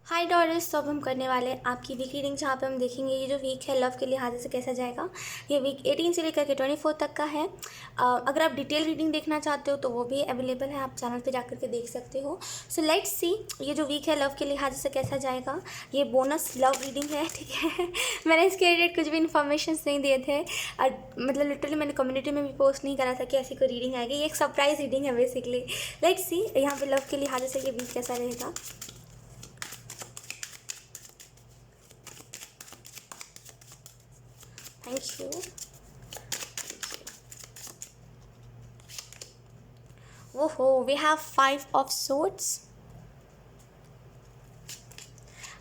हाय daughters. तो अब हम करने वाले हैं आपकी वीक रीडिंग, जहाँ पे हम देखेंगे ये जो वीक है लव के लिहाज से कैसा जाएगा। ये वीक 18 से लेकर के 24 तक का है। अगर आप डिटेल रीडिंग देखना चाहते हो तो वो भी अवेलेबल है, आप चैनल पे जाकर के देख सकते हो। सो लेट्स सी ये जो वीक है लव के लिहाज से कैसा जाएगा। ये बोनस लव रीडिंग है, ठीक है। मैंने इसके रिलेटेड कुछ भी इन्फॉर्मेशन नहीं दिए थे, मतलब लिटरली मैंने कम्युनिटी में भी पोस्ट नहीं करा था कि ऐसी कोई रीडिंग आएगी। ये एक सरप्राइज रीडिंग है बेसिकली। लेट्स सी यहाँ पे लव के लिहाज से ये वीक कैसा रहेगा। Thank you. Whoa, we have 5 of swords.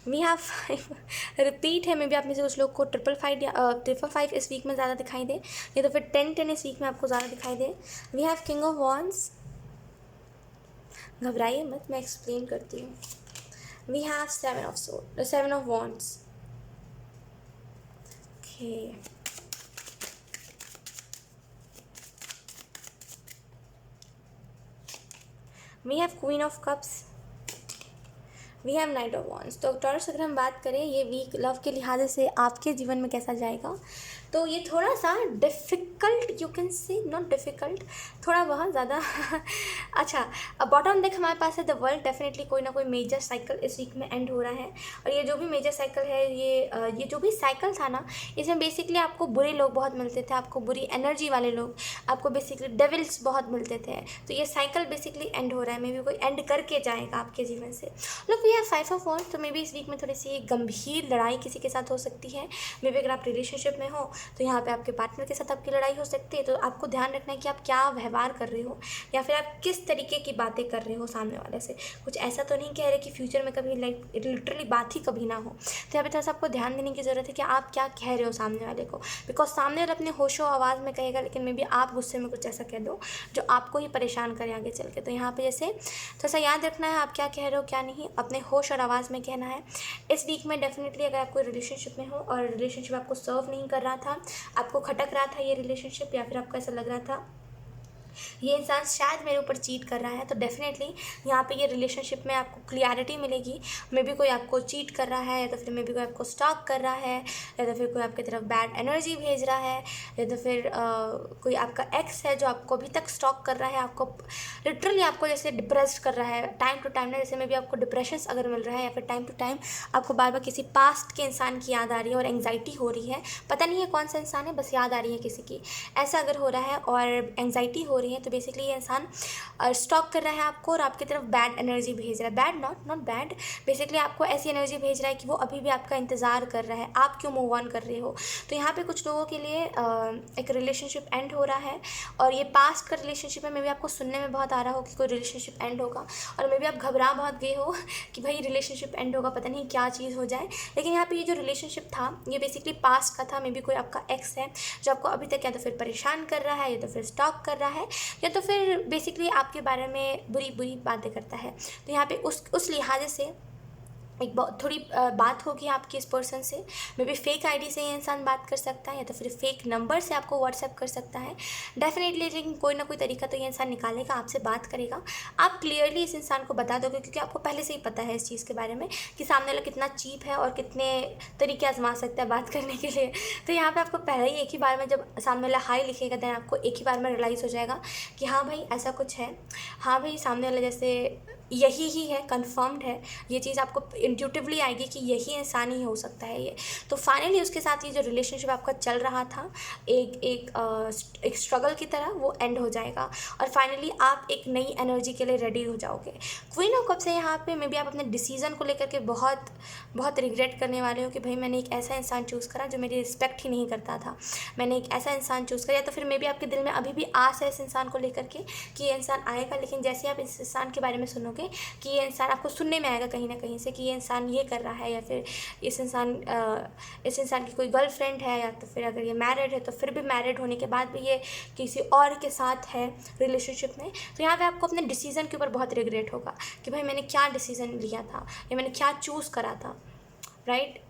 We have 5 repeat है। मे बी आप में से कुछ लोग को 555 या 555 इस वीक में ज़्यादा दिखाई दे, या तो फिर 1010 इस वीक में आपको ज़्यादा दिखाई दे। We have king of wands. घबराइए मत, मैं एक्सप्लेन करती हूँ। We have 7 of wands. Okay, we have queen of cups. We have knight of wands. तो टॉरस, अगर हम बात करें ये वीक लव के लिहाज से आपके जीवन में कैसा जाएगा, तो ये थोड़ा सा difficult, you can say not difficult, थोड़ा बहुत ज़्यादा अच्छा। अब बॉटम देख हमारे पास है द वर्ल्ड। डेफिनेटली कोई ना कोई मेजर साइकिल इस वीक में एंड हो रहा है। और ये जो भी मेजर साइकिल है, ये जो भी साइकिल था ना, इसमें बेसिकली आपको बुरे लोग बहुत मिलते थे, आपको बुरी एनर्जी वाले लोग, आपको बेसिकली डेविल्स बहुत मिलते थे। तो ये साइकिल बेसिकली एंड हो रहा है। मे बी कोई एंड करके जाएगा आपके जीवन से। लोग वी हैव 5 ऑफ वॉन्ड्स। तो मे बी इस वीक में थोड़ी सी गंभीर लड़ाई किसी के साथ हो सकती है। मे बी अगर आप रिलेशनशिप में हो तो यहाँ पे आपके पार्टनर के साथ आपकी लड़ाई हो सकती है। तो आपको ध्यान रखना है कि आप क्या व्यवहार कर रहे हो, या फिर आप किस तरीके की बातें कर रहे हो सामने वाले से। कुछ ऐसा तो नहीं कह रहे कि फ्यूचर में कभी लाइक लिटरली बात ही कभी ना हो। तो यहाँ पे थोड़ा सा आपको ध्यान देने की ज़रूरत है कि आप क्या कह रहे हो सामने वाले को, बिकॉज सामने वाला अपने होशो आवाज़ में कहेगा, लेकिन मे बी आप गुस्से में कुछ ऐसा कह दो जो आपको ही परेशान करे आगे चल के। तो यहाँ पे जैसे थोड़ा सा याद रखना है आप क्या कह रहे हो क्या नहीं, अपने होश और आवाज़ में कहना है। इस वीक में डेफिनेटली अगर आप कोई रिलेशनशिप में हो और रिलेशनशिप आपको सर्व नहीं कर रहा था, आपको खटक रहा था ये रिलेशनशिप, या फिर आपको ऐसा लग रहा था ये इंसान शायद मेरे ऊपर चीट कर रहा है, तो डेफिनेटली यहाँ पे ये रिलेशनशिप में आपको क्लियरिटी मिलेगी। मे बी कोई आपको चीट कर रहा है, या तो फिर मे बी कोई आपको स्टॉक कर रहा है, या तो फिर कोई आपकी तरफ बैड एनर्जी भेज रहा है, या तो फिर कोई आपका एक्स है जो आपको अभी तक स्टॉक कर रहा है, आपको लिटरली आपको जैसे डिप्रेस्ड कर रहा है टाइम टू टाइम ना। जैसे मे बी आपको डिप्रेशन अगर मिल रहा है, या फिर टाइम टू टाइम आपको बार बार किसी पास्ट के इंसान की याद आ रही है और एंग्जाइटी हो रही है। पता नहीं है कौन सा इंसान है, बस याद आ रही है किसी की, ऐसा अगर हो रहा है और एंग्जाइटी हो रही है, तो बेसिकली ये इंसान स्टॉक कर रहा है आपको और आपकी तरफ बैड एनर्जी भेज रहा है। बैड नॉट बैड, बेसिकली आपको ऐसी एनर्जी भेज रहा है कि वो अभी भी आपका इंतज़ार कर रहा है, आप क्यों मूव ऑन कर रहे हो। तो यहाँ पे कुछ लोगों के लिए एक रिलेशनशिप एंड हो रहा है, और ये पास्ट का रिलेशनशिप है। मे बी आपको सुनने में बहुत आ रहा हो कि कोई रिलेशनशिप एंड होगा, और मे बी आप घबरा बहुत गए हो कि भाई रिलेशनशिप एंड होगा, पता नहीं क्या चीज़ हो जाए। लेकिन यहाँ पे ये जो रिलेशनशिप था ये बेसिकली पास्ट का था। मे बी कोई आपका एक्स है जो आपको अभी तक या तो फिर परेशान कर रहा है, या तो फिर स्टॉक कर रहा है, या तो फिर बेसिकली आपके बारे में बुरी बुरी बातें करता है। तो यहाँ पे उस लिहाज से एक थोड़ी बात होगी आपकी इस पर्सन से। मे बी फेक आईडी से ये इंसान बात कर सकता है, या तो फिर फेक नंबर से आपको व्हाट्सएप कर सकता है डेफिनेटली। लेकिन कोई ना कोई तरीका तो ये इंसान निकालेगा, आपसे बात करेगा। आप क्लियरली इस इंसान को बता दोगे, क्योंकि आपको पहले से ही पता है इस चीज़ के बारे में कि सामने वाला कितना चीप है और कितने तरीके आजमा सकता है बात करने के लिए। तो यहाँ पर आपको पहले ही एक ही बार में जब सामने वाला हाई लिखेगा, देन आपको एक ही बार में रियलाइज़ हो जाएगा कि हाँ भाई ऐसा कुछ है, हाँ भाई सामने वाला जैसे यही ही है, कंफर्म्ड है। ये चीज़ आपको इंट्यूटिवली आएगी कि यही इंसान ही हो सकता है ये। तो फाइनली उसके साथ ये जो रिलेशनशिप आपका चल रहा था एक स्ट्रगल की तरह, वो एंड हो जाएगा, और फाइनली आप एक नई एनर्जी के लिए रेडी हो जाओगे। क्वीन ऑफ कप्स से यहाँ पे मे बी आप अपने डिसीजन को लेकर के बहुत बहुत रिग्रेट करने वाले हो कि भाई मैंने एक ऐसा इंसान चूज़ करा जो मेरी रिस्पेक्ट ही नहीं करता था, मैंने एक ऐसा इंसान चूज़ करा। या तो फिर मे बी आपके दिल में अभी भी आस है इस इंसान को लेकर के कि ये इंसान आएगा, लेकिन जैसे आप इस इंसान के बारे में सुनोगे कि ये इंसान, आपको सुनने में आएगा कहीं ना कहीं से कि ये इंसान ये कर रहा है, या फिर इस इंसान की कोई गर्लफ्रेंड है, या तो फिर अगर ये मैरिड है तो फिर भी मैरिड होने के बाद भी ये किसी और के साथ है रिलेशनशिप में। तो यहाँ पे आपको अपने डिसीज़न के ऊपर बहुत रिग्रेट होगा कि भाई मैंने क्या डिसीज़न लिया था, या मैंने क्या चूज़ करा था, राइट।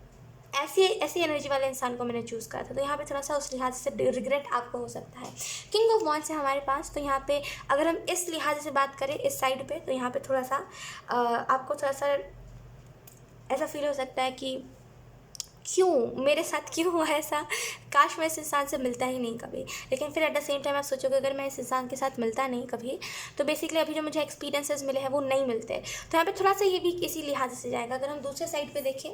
ऐसी एनर्जी वाले इंसान को मैंने चूज़ करा था। तो यहाँ पे थोड़ा सा उस लिहाज से रिग्रेट आपको हो सकता है। किंग ऑफ वॉन्ड्स है हमारे पास। तो यहाँ पे अगर हम इस लिहाज से बात करें इस साइड पे, तो यहाँ पे थोड़ा सा आपको थोड़ा सा ऐसा फील हो सकता है कि क्यों मेरे साथ क्यों हुआ ऐसा, काश मैं इस इंसान से मिलता ही नहीं कभी। लेकिन फिर एट द सेम टाइम आप सोचोगे अगर मैं इस इंसान के साथ मिलता नहीं कभी तो बेसिकली अभी जो मुझे एक्सपीरियंसेस मिले हैं वो नहीं मिलते। तो यहाँ पे थोड़ा सा ये वीक इसी लिहाज से जाएगा। अगर हम दूसरे साइड पे देखें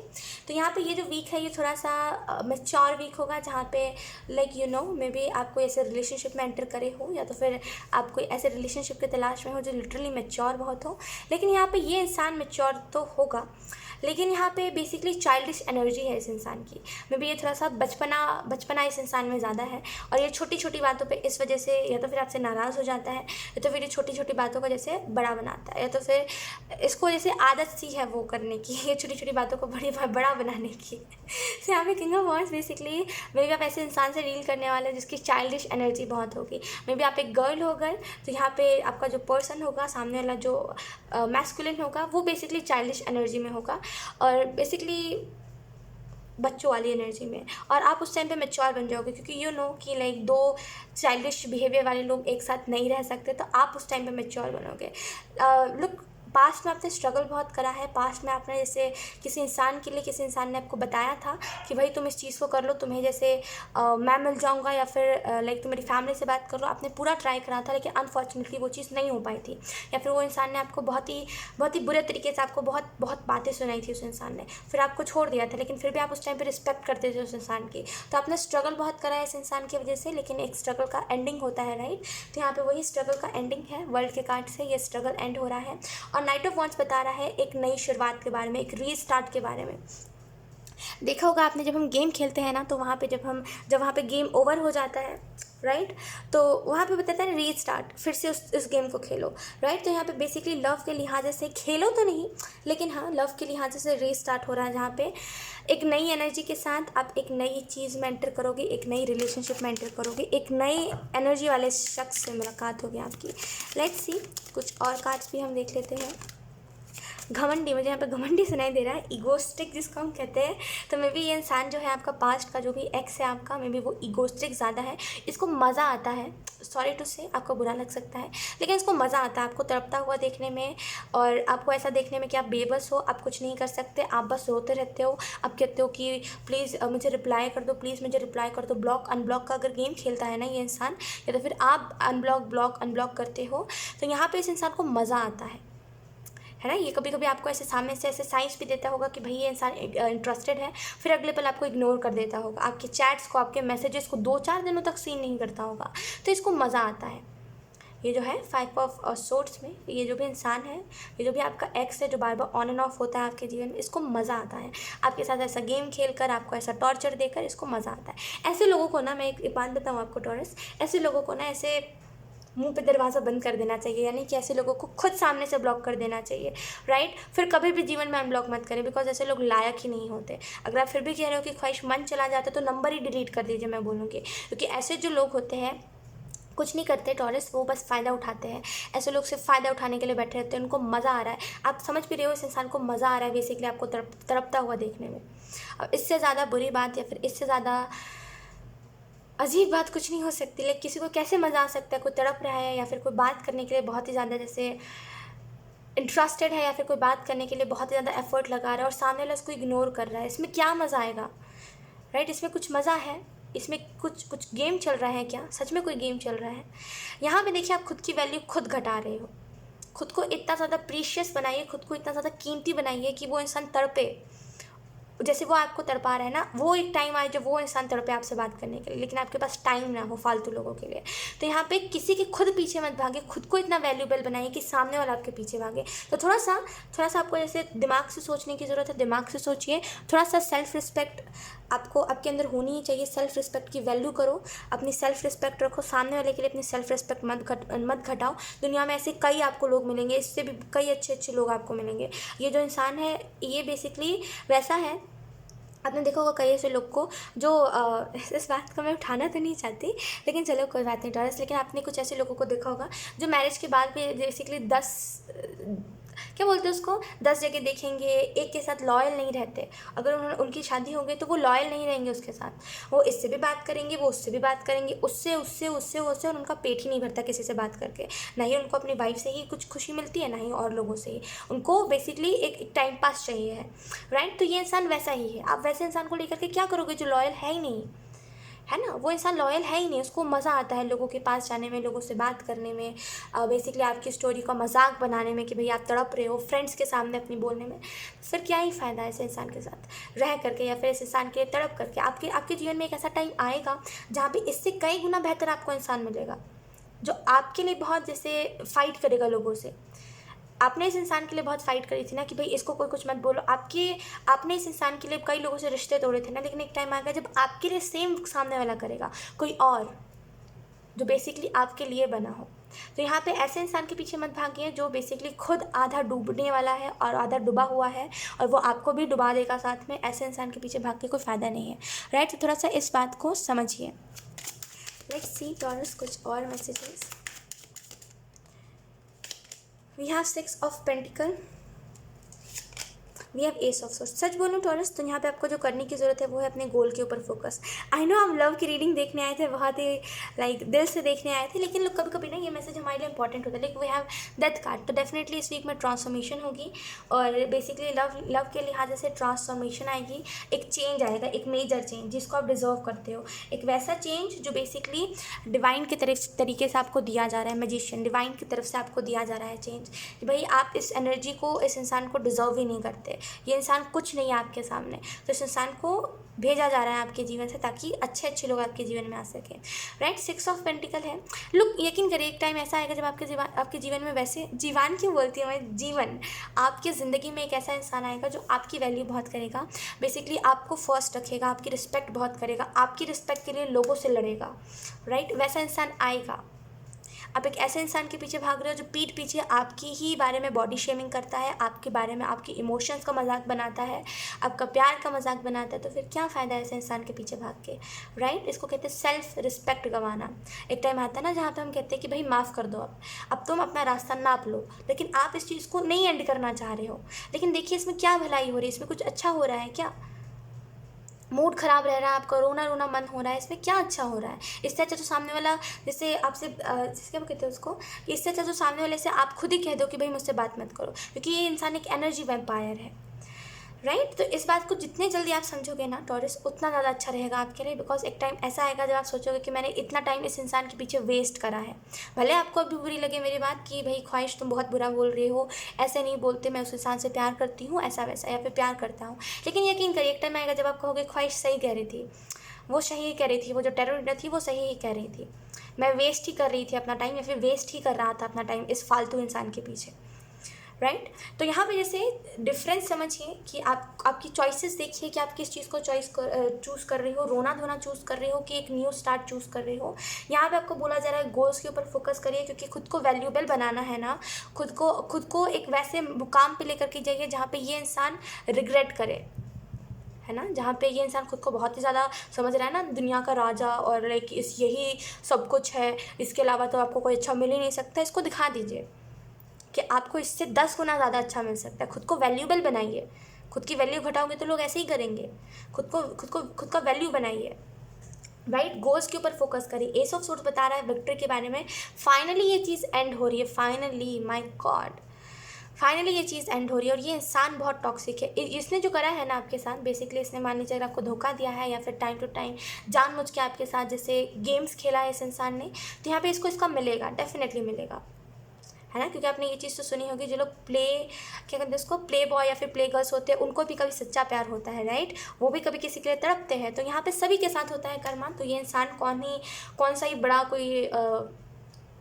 तो यहाँ पे ये जो वीक है ये थोड़ा सा मैच्योर वीक होगा, जहाँ पे like you know may be आप कोई ऐसे रिलेशनशिप में एंटर करे हो या तो फिर आप कोई ऐसे रिलेशनशिप की तलाश में हो जो लिटरली मैच्योर बहुत हो। लेकिन यहाँ पे ये इंसान मैच्योर तो होगा लेकिन यहाँ पे बेसिकली चाइल्डिश एनर्जी है इस इंसान की। मे बी ये थोड़ा सा बचपना इस इंसान में ज़्यादा है और ये छोटी छोटी बातों पे इस वजह से या तो फिर आपसे नाराज़ हो जाता है या तो फिर ये छोटी छोटी बातों को जैसे बड़ा बनाता है या तो फिर इसको जैसे आदत सी है वो करने की, ये छोटी छोटी बातों को बड़ा बनाने की। तो यहाँ पे king of wands basically may be आप ऐसे इंसान से डील करने वाले जिसकी चाइल्डिश एनर्जी बहुत होगी। मे बी आप एक गर्ल हो गए तो यहाँ पे आपका जो पर्सन होगा सामने वाला जो मैस्कुलिन होगा वो बेसिकली चाइल्डिश एनर्जी में होगा और बेसिकली बच्चों वाली एनर्जी में, और आप उस टाइम पे मैच्योर बन जाओगे क्योंकि यू नो कि लाइक दो चाइल्डिश बिहेवियर वाले लोग एक साथ नहीं रह सकते। तो आप उस टाइम पे मैच्योर बनोगे। लुक, पास्ट में आपने स्ट्रगल बहुत करा है, पास्ट में आपने जैसे किसी इंसान के लिए किसी इंसान ने आपको बताया था कि भाई तुम इस चीज़ को कर लो, तुम्हें जैसे मैं मिल जाऊंगा या फिर लाइक तुम मेरी फैमिली से बात कर लो। आपने पूरा ट्राई करा था लेकिन अनफॉर्चुनेटली वो चीज़ नहीं हो पाई थी, या फिर वो इंसान ने आपको बहुत ही बुरे तरीके से आपको बहुत बातें सुनाई थी उस इंसान ने, फिर आपको छोड़ दिया था लेकिन फिर भी आप उस टाइम पर रिस्पेक्ट करते थे उस इंसान की। तो आपने स्ट्रगल बहुत करा है इस इंसान की वजह से, लेकिन एक स्ट्रगल का एंडिंग होता है, राइट। तो यहाँ पे वही स्ट्रगल का एंडिंग है, वर्ल्ड के कार्ड से ये स्ट्रगल एंड हो रहा है और नाइट ऑफ वॉन्ड्स बता रहा है एक नई शुरुआत के बारे में, एक रीस्टार्ट के बारे में। देखा होगा आपने जब हम गेम खेलते हैं ना तो वहाँ पे जब वहाँ पे गेम ओवर हो जाता है, राइट, तो वहाँ पे बताता है रीस्टार्ट, फिर से इस गेम को खेलो, राइट। तो यहाँ पे बेसिकली लव के लिहाज से खेलो तो नहीं लेकिन हाँ लव के लिहाज से रीस्टार्ट हो रहा है, जहाँ पे एक नई एनर्जी के साथ आप एक नई चीज़ में एंटर करोगे, एक नई रिलेशनशिप में एंटर करोगे, एक नई एनर्जी वाले शख्स से मुलाकात होगी आपकी। लेट्स सी कुछ और कार्ड्स भी हम देख लेते हैं। घमंडी, मुझे यहाँ पे घमंडी सुनाई दे रहा है, ईगोस्टिक जिसको हम कहते हैं। तो मे बी ये इंसान जो है आपका पास्ट का जो भी एक्स है आपका, मे बी वो ईगोस्टिक ज़्यादा है, इसको मज़ा आता है, सॉरी टू से आपको बुरा लग सकता है लेकिन इसको मज़ा आता है आपको तड़पता हुआ देखने में और आपको ऐसा देखने में कि आप बेबस हो, आप कुछ नहीं कर सकते, आप बस रोते रहते हो, आप कहते हो कि प्लीज़ मुझे रिप्लाई कर दो, प्लीज़ मुझे रिप्लाई कर दो। ब्लॉक अनब्लॉक का अगर गेम खेलता है ना ये इंसान, या तो फिर आप अनब्लॉक करते हो, तो यहाँ पर इस इंसान को मज़ा आता है ना। ये कभी कभी आपको ऐसे सामने से ऐसे साइंस भी देता होगा कि भाई ये इंसान इंटरेस्टेड है, फिर अगले पल आपको इग्नोर कर देता होगा, आपके चैट्स को, आपके मैसेजेस को 2-4 दिनों तक सीन नहीं करता होगा। तो इसको मज़ा आता है। ये जो है 5 ऑफ सोर्ड्स में ये जो भी इंसान है, ये जो भी आपका एक्स है जो बार बार ऑन एंड ऑफ होता है आपके जीवन में, इसको मज़ा आता है आपके साथ ऐसा गेम खेल कर, आपको ऐसा टॉर्चर देकर, इसको मज़ा आता है। ऐसे लोगों को ना, मैं एक बात बताऊँ आपको टॉरस, ऐसे लोगों को ना ऐसे मुंह पे दरवाज़ा बंद कर देना चाहिए, यानी कि ऐसे लोगों को खुद सामने से ब्लॉक कर देना चाहिए, राइट। फिर कभी भी जीवन में अनब्लॉक मत करें बिकॉज ऐसे लोग लायक ही नहीं होते। अगर आप फिर भी कह रहे हो कि ख्वाहिश मन चला जाता तो नंबर ही डिलीट कर दीजिए, मैं बोलूँगी, क्योंकि ऐसे जो लोग होते हैं कुछ नहीं करते टॉरस, वो बस फ़ायदा उठाते हैं। ऐसे लोग सिर्फ फ़ायदा उठाने के लिए बैठे रहते हैं, उनको मज़ा आ रहा है, आप समझ भी रहे हो, इस इंसान को मज़ा आ रहा है बेसिकली आपको तड़पता हुआ देखने में। अब इससे ज़्यादा बुरी बात या फिर इससे ज़्यादा अजीब बात कुछ नहीं हो सकती। लेकिन किसी को कैसे मज़ा आ सकता है, कोई तड़प रहा है या फिर कोई बात करने के लिए बहुत ही ज़्यादा जैसे इंटरेस्टेड है या फिर कोई बात करने के लिए बहुत ही ज़्यादा एफर्ट लगा रहा है और सामने वाला उसको इग्नोर कर रहा है, इसमें क्या मज़ा आएगा, राइट। इसमें कुछ मज़ा है, इसमें कुछ गेम चल रहा है क्या, सच में कोई गेम चल रहा है। यहाँ पे देखिए आप खुद की वैल्यू खुद घटा रहे हो, खुद को इतना ज़्यादा प्रीशियस बनाइए, खुद को इतना ज़्यादा कीमती बनाइए कि वो इंसान तड़पे जैसे वो आपको तड़पा रहा है ना। वो एक टाइम आए जब वो इंसान तड़पे आपसे बात करने के लिए, लेकिन आपके पास टाइम ना हो फालतू लोगों के लिए। तो यहाँ पे किसी के खुद पीछे मत भागे, खुद को इतना वैल्यूबल बनाइए कि सामने वाला आपके पीछे भागे। तो थोड़ा सा आपको जैसे दिमाग से सोचने की ज़रूरत है, दिमाग से सोचिए। थोड़ा सा सेल्फ रिस्पेक्ट आपको आपके अंदर होनी ही चाहिए, सेल्फ रिस्पेक्ट की वैल्यू करो, अपनी सेल्फ रिस्पेक्ट रखो, सामने वाले के लिए अपनी सेल्फ रिस्पेक्ट मत घटाओ। दुनिया में ऐसे कई आपको लोग मिलेंगे, इससे भी कई अच्छे लोग आपको मिलेंगे। ये जो इंसान है ये बेसिकली वैसा है, आपने देखा होगा कई ऐसे लोग को जो इस बात को मैं उठाना तो नहीं चाहती लेकिन चलो कोई बात नहीं टॉरस, लेकिन आपने कुछ ऐसे लोगों को देखा होगा जो मैरिज के बाद भी बेसिकली क्या बोलते हैं उसको, 10 जगह देखेंगे, एक के साथ लॉयल नहीं रहते। अगर उनकी शादी हो गई तो वो लॉयल नहीं रहेंगे उसके साथ, वो इससे भी बात करेंगे, वो उससे भी बात करेंगे, उससे उससे उससे उससे, और उनका पेट ही नहीं भरता किसी से बात करके। ना ही उनको अपनी वाइफ से ही कुछ खुशी मिलती है, ना ही और लोगों से ही। उनको बेसिकली एक टाइम पास चाहिए है, राइट। तो ये इंसान वैसा ही है। आप वैसे इंसान को लेकर के क्या करोगे जो लॉयल है ही नहीं, है ना। वो इंसान लॉयल है ही नहीं, उसको मज़ा आता है लोगों के पास जाने में, लोगों से बात करने में, बेसिकली आपकी स्टोरी का मजाक बनाने में कि भाई आप तड़प रहे हो, फ्रेंड्स के सामने अपनी बोलने में। फिर क्या ही फ़ायदा है ऐसे इंसान के साथ रह करके, या फिर इस इंसान के लिए तड़प करके। आपके जीवन में एक ऐसा टाइम आएगा जहाँ पे इससे कई गुना बेहतर आपको इंसान मिलेगा, जो आपके लिए बहुत जैसे फ़ाइट करेगा लोगों से। आपने इस इंसान के लिए बहुत फ़ाइट करी थी ना कि भाई इसको कोई कुछ मत बोलो, आपने इस इंसान के लिए कई लोगों से रिश्ते तोड़े थे ना, लेकिन एक टाइम आएगा जब आपके लिए सेम सामने वाला करेगा, कोई और जो बेसिकली आपके लिए बना हो। तो यहाँ पे ऐसे इंसान के पीछे मत भागिए जो बेसिकली खुद आधा डूबने वाला है और आधा डूबा हुआ है, और वो आपको भी डुबा देगा साथ में। ऐसे इंसान के पीछे भाग के कोई फ़ायदा नहीं है, राइट। तो थोड़ा सा इस बात को समझिए। लेट्स सी टॉरस कुछ और messages. We have 6 of pentacle, we have ace of swords. सच बोलूँ टॉरस, तो यहाँ पे आपको जो करने की ज़रूरत है वो है अपने गोल के ऊपर फोकस। आई नो हम लव की रीडिंग देखने आए थे, बहुत ही लाइक दिल से देखने आए थे, लेकिन लोग कभी कभी ना ये मैसेज हमारे लिए इंपॉर्टेंट होता है। Like we have death card, तो डेफिनेटली इस वीक में ट्रांसफॉर्मेशन होगी, और बेसिकली लव के लिहाज से ट्रांसफॉर्मेशन आएगी, एक चेंज आएगा, एक मेजर चेंज जिसको आप डिजर्व करते हो, एक वैसा चेंज जो बेसिकली डिवाइन के तरीके से आपको दिया जा रहा है, मैजिशियन डिवाइन की तरफ से आपको दिया जा रहा है चेंज, कि भाई आप इस एनर्जी को, इस इंसान को डिजर्व ही नहीं करते, ये इंसान कुछ नहीं है आपके सामने, तो इस इंसान को भेजा जा रहा है आपके जीवन से ताकि अच्छे लोग आपके जीवन में आ सकें, राइट। 6 ऑफ पेंटिकल है। लुक, यकीन करिए एक टाइम ऐसा आएगा जब आपके जीवन में, वैसे जीवन क्यों बोलती हूँ मैं, जीवन, आपकी ज़िंदगी में एक ऐसा इंसान आएगा जो आपकी वैल्यू बहुत करेगा, बेसिकली आपको फर्स्ट रखेगा, आपकी रिस्पेक्ट बहुत करेगा, आपकी रिस्पेक्ट के लिए लोगों से लड़ेगा, राइट। वैसा इंसान आएगा। आप एक ऐसे इंसान के पीछे भाग रहे हो जो पीठ पीछे आपकी ही बारे में बॉडी शेमिंग करता है, आपके बारे में आपके इमोशंस का मजाक बनाता है, आपका प्यार का मजाक बनाता है, तो फिर क्या फ़ायदा है ऐसे इंसान के पीछे भाग के, राइट। इसको कहते हैं सेल्फ रिस्पेक्ट गंवाना। एक टाइम आता है ना जहाँ पे हम कहते हैं कि भाई माफ़ कर दो, अब तुम अपना रास्ता नाप लो, लेकिन आप इस चीज़ को नहीं एंड करना चाह रहे हो। लेकिन देखिए इसमें क्या भलाई हो रही है, इसमें कुछ अच्छा हो रहा है क्या? मूड ख़राब रह रहा है आपका, रोना मन हो रहा है, इसमें क्या अच्छा हो रहा है? इससे अच्छा तो सामने वाला जैसे आपसे जैसे क्या कहते हैं उसको, कि इससे अच्छा तो सामने वाले से आप खुद ही कह दो कि भाई मुझसे बात मत करो, क्योंकि ये इंसान एक एनर्जी वैम्पायर है, राइट। तो इस बात को जितने जल्दी आप समझोगे ना टॉरस, उतना ज़्यादा अच्छा रहेगा आपके लिए, बिकॉज एक टाइम ऐसा आएगा जब आप सोचोगे कि मैंने इतना टाइम इस इंसान के पीछे वेस्ट करा है। भले आपको अभी बुरी लगे मेरी बात कि भाई ख्वाहिश तुम बहुत बुरा बोल रहे हो, ऐसे नहीं बोलते, मैं उस इंसान से प्यार करती हूँ, ऐसा वैसा, या फिर प्यार करता हूँ, लेकिन यकीन करिए एक टाइम आएगा जब आप कहोगे ख्वाहिश सही कह रही थी, वो सही कह रही थी, वो जो टेरर लीडर थी वो सही ही कह रही थी, मैं वेस्ट ही कर रही थी अपना टाइम, या फिर वेस्ट ही कर रहा था अपना टाइम इस फालतू इंसान के पीछे, राइट। तो यहाँ पे जैसे डिफरेंस समझिए कि आपकी चॉइसेस देखिए कि आप किस चीज़ को चूज़ कर रही हो, रोना धोना चूज़ कर रही हो कि एक न्यू स्टार्ट चूज़ कर रही हो। यहाँ पे आपको बोला जा रहा है गोल्स के ऊपर फोकस करिए, क्योंकि खुद को वैल्यूएबल बनाना है ना, खुद को एक वैसे मुकाम पे लेकर के जाइए जहाँ पे ये इंसान रिग्रेट करे, है ना, जहाँ पे ये इंसान खुद को बहुत ही ज़्यादा समझ रहा है ना, दुनिया का राजा, और लाइक यही सब कुछ है, इसके अलावा तो आपको कोई अच्छा मिल ही नहीं सकता। इसको दिखा दीजिए कि आपको इससे 10 गुना ज़्यादा अच्छा मिल सकता है। खुद को वैल्यूएबल बनाइए, खुद की वैल्यू घटाओगे तो लोग ऐसे ही करेंगे। खुद का वैल्यू बनाइए, राइट। गोल्स के ऊपर फोकस करिए। एस ऑफ सोर्ड्स बता रहा है विक्ट्री के बारे में। फाइनली ये चीज़ एंड हो रही है, फाइनली, माय गॉड, फाइनली ये चीज़ एंड हो रही है। और ये इंसान बहुत टॉक्सिक है, इसने जो करा है ना आपके साथ, बेसिकली इसने मान लीजिए अगर आपको धोखा दिया है, या फिर टाइम टू टाइम जानबूझ के आपके साथ जैसे गेम्स खेला है इस इंसान ने, तो यहाँ पे इसको इसका मिलेगा, डेफिनेटली मिलेगा, है ना। क्योंकि आपने ये चीज़ तो सुनी होगी, जो लोग क्या कहते हैं उसको, प्ले बॉय या फिर प्ले गर्ल्स होते हैं, उनको भी कभी सच्चा प्यार होता है, राइट। वो भी कभी किसी के लिए तड़पते हैं। तो यहाँ पे सभी के साथ होता है कर्मा। तो ये इंसान कौन सा ही बड़ा कोई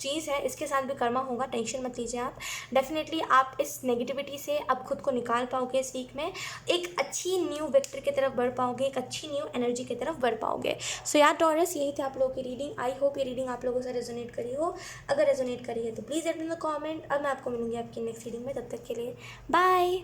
चीज़ है, इसके साथ भी कर्मा होगा, टेंशन मत लीजिए आप। डेफिनेटली आप इस नेगेटिविटी से अब खुद को निकाल पाओगे इस वीक में, एक अच्छी न्यू विक्ट्री की तरफ बढ़ पाओगे, एक अच्छी न्यू एनर्जी की तरफ बढ़ पाओगे। सो यार टॉरस, यही थी आप लोगों की रीडिंग। आई होप ये रीडिंग आप लोगों से रेजोनेट करी हो। अगर रेजोनेट करी है तो please let me know comment. अब मैं आपको मिलूंगी आपकी नेक्स्ट रीडिंग में, तब तक के लिए बाय।